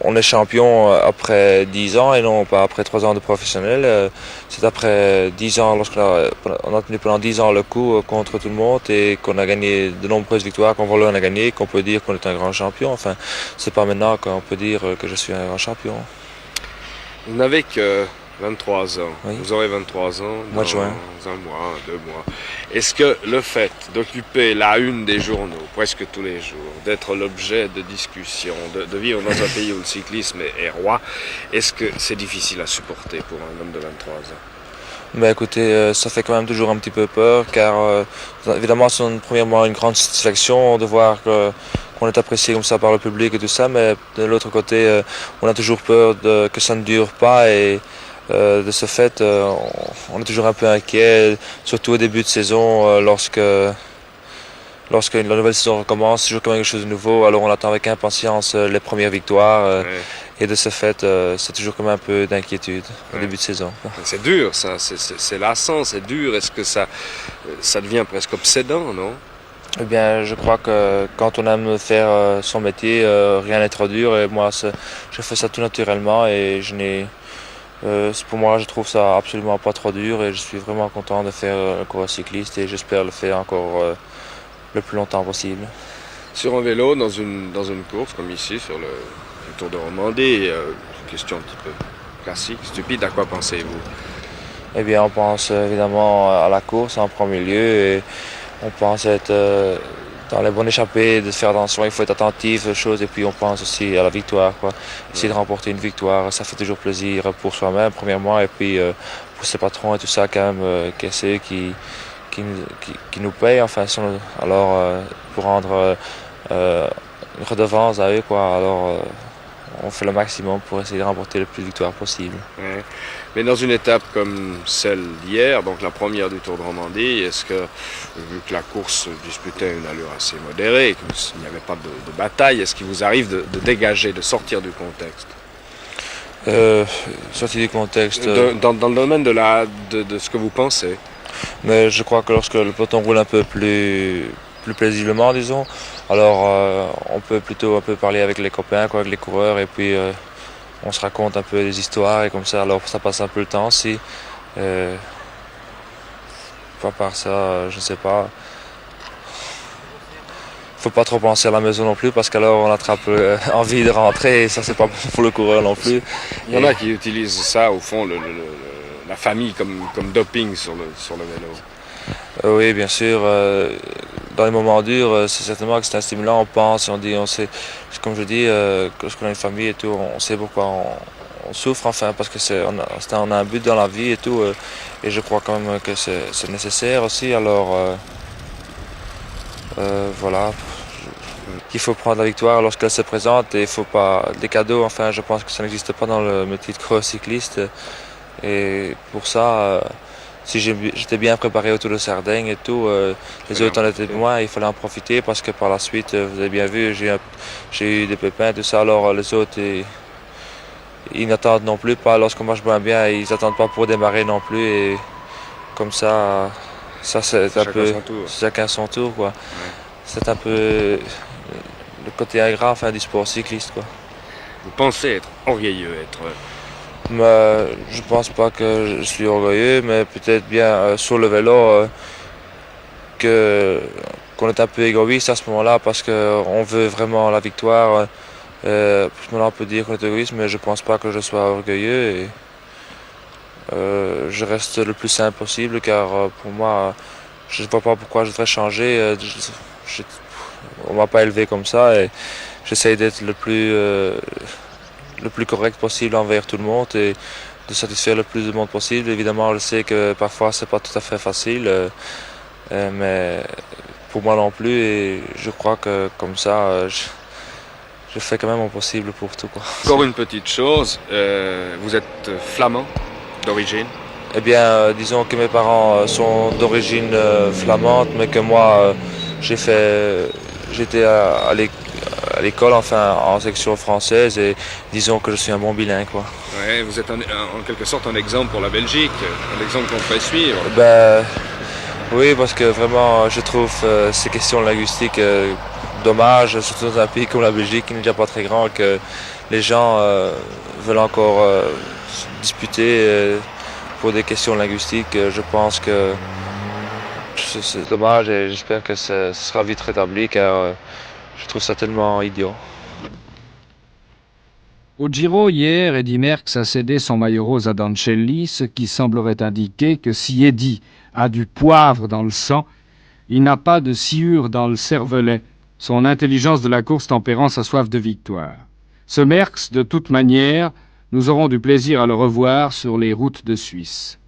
on est champion après 10 ans et non pas après 3 ans de professionnel. C'est après 10 ans, lorsqu'on a tenu pendant 10 ans le coup contre tout le monde et qu'on a gagné de nombreuses victoires, qu'on voulait en a gagné, qu'on peut dire qu'on est un grand champion. Enfin, c'est pas maintenant qu'on peut dire que je suis un grand champion. Vous n'avez que 23 ans. Oui. Vous aurez 23 ans Mois de juin. dans un mois, 2 mois. Est-ce que le fait d'occuper la une des journaux presque tous les jours, d'être l'objet de discussions, de vivre dans un pays où le cyclisme est roi, est-ce que c'est difficile à supporter pour un homme de 23 ans? Mais écoutez, ça fait quand même toujours un petit peu peur car évidemment c'est premièrement une grande satisfaction de voir qu'on est apprécié comme ça par le public et tout ça, mais de l'autre côté on a toujours peur que ça ne dure pas et de ce fait on est toujours un peu inquiet, surtout au début de saison lorsque la nouvelle saison recommence, c'est toujours comme quelque chose de nouveau, alors on attend avec impatience les premières victoires. Ouais. Et de ce fait, c'est toujours comme un peu d'inquiétude au début de saison. C'est dur, ça, c'est lassant, c'est dur. Est-ce que ça devient presque obsédant, non? Eh bien, je crois que quand on aime faire son métier, rien n'est trop dur. Et moi, je fais ça tout naturellement et pour moi, je trouve ça absolument pas trop dur et je suis vraiment content de faire un coureur cycliste et j'espère le faire encore le plus longtemps possible. Sur un vélo, dans une course comme ici, sur le Tour de Romandie, question un petit peu classique, stupide, à quoi pensez-vous? Eh bien, on pense évidemment à la course en premier lieu et on pense être dans les bonnes échappées, de faire attention, il faut être attentif aux choses et puis on pense aussi à la victoire, quoi. Essayer de remporter une victoire, ça fait toujours plaisir pour soi-même premièrement et puis pour ses patrons et tout ça quand même, c'est eux qui nous payent, enfin, alors pour rendre une redevance à eux, quoi. Alors on fait le maximum pour essayer de remporter le plus de victoires possible. Ouais. Mais dans une étape comme celle d'hier, donc la première du Tour de Romandie, est-ce que, vu que la course disputait une allure assez modérée, qu'il n'y avait pas de bataille, est-ce qu'il vous arrive de dégager, de sortir du contexte? Sortir du contexte. Dans le domaine de ce que vous pensez. Mais je crois que lorsque le peloton roule un peu plus paisiblement, disons, alors on peut plutôt un peu parler avec les copains, quoi, avec les coureurs, et puis on se raconte un peu des histoires, et comme ça, alors ça passe un peu le temps aussi. Pas par ça, je sais pas. Faut pas trop penser à la maison non plus, parce qu'alors on attrape envie de rentrer, et ça c'est pas bon pour le coureur non plus. Il y en a qui utilisent ça, au fond, la famille comme doping sur le vélo. Oui, bien sûr. Dans les moments durs, c'est certainement que c'est un stimulant. On pense, on dit, on sait. Comme je dis, lorsqu'on a une famille et tout, on sait pourquoi on souffre, enfin, parce que on a un but dans la vie et tout. Et je crois quand même que c'est nécessaire aussi. Alors, voilà. Il faut prendre la victoire lorsqu'elle se présente et il faut pas des cadeaux. Enfin, je pense que ça n'existe pas dans le métier de coureur cycliste. Et pour ça. Si j'étais bien préparé autour de Sardaigne et tout, les autres en étaient moins, il fallait en profiter parce que par la suite, vous avez bien vu, j'ai eu des pépins, tout ça, alors les autres, ils n'attendent non plus pas, lorsqu'on marche bien, ils n'attendent pas pour démarrer non plus et comme ça c'est un peu chacun son tour, quoi. Ouais. C'est un peu le côté ingrat, enfin, du sport cycliste, quoi. Vous pensez être orgueilleux, Mais je pense pas que je suis orgueilleux, mais peut-être bien sur le vélo qu'on est un peu égoïste à ce moment-là parce qu'on veut vraiment la victoire. À ce moment-là, on peut dire qu'on est égoïste, mais je pense pas que je sois orgueilleux. Et, je reste le plus simple possible car pour moi, je ne vois pas pourquoi je devrais changer. On m'a pas élevé comme ça et j'essaye d'être le plus correct possible envers tout le monde et de satisfaire le plus de monde possible. Évidemment, je sais que parfois c'est pas tout à fait facile, mais pour moi non plus et je crois que comme ça, je fais quand même mon possible pour tout, quoi. Encore une petite chose, vous êtes flamand d'origine? Eh bien, disons que mes parents sont d'origine flamande, mais que moi j'étais à l'école, enfin en section française et disons que je suis un bon bilingue, quoi. Ouais, vous êtes en quelque sorte un exemple pour la Belgique, un exemple qu'on pourrait suivre. Ben, oui, parce que vraiment je trouve ces questions linguistiques dommage, surtout dans un pays comme la Belgique qui n'est déjà pas très grand, les gens veulent encore se disputer pour des questions linguistiques. Je pense que c'est dommage et j'espère que ça sera vite rétabli car je trouve ça tellement idiot. Au Giro, hier, Eddy Merckx a cédé son maillot rose à Doncelli, ce qui semblerait indiquer que si Eddy a du poivre dans le sang, il n'a pas de sciure dans le cervelet, son intelligence de la course tempérant sa soif de victoire. Ce Merckx, de toute manière, nous aurons du plaisir à le revoir sur les routes de Suisse.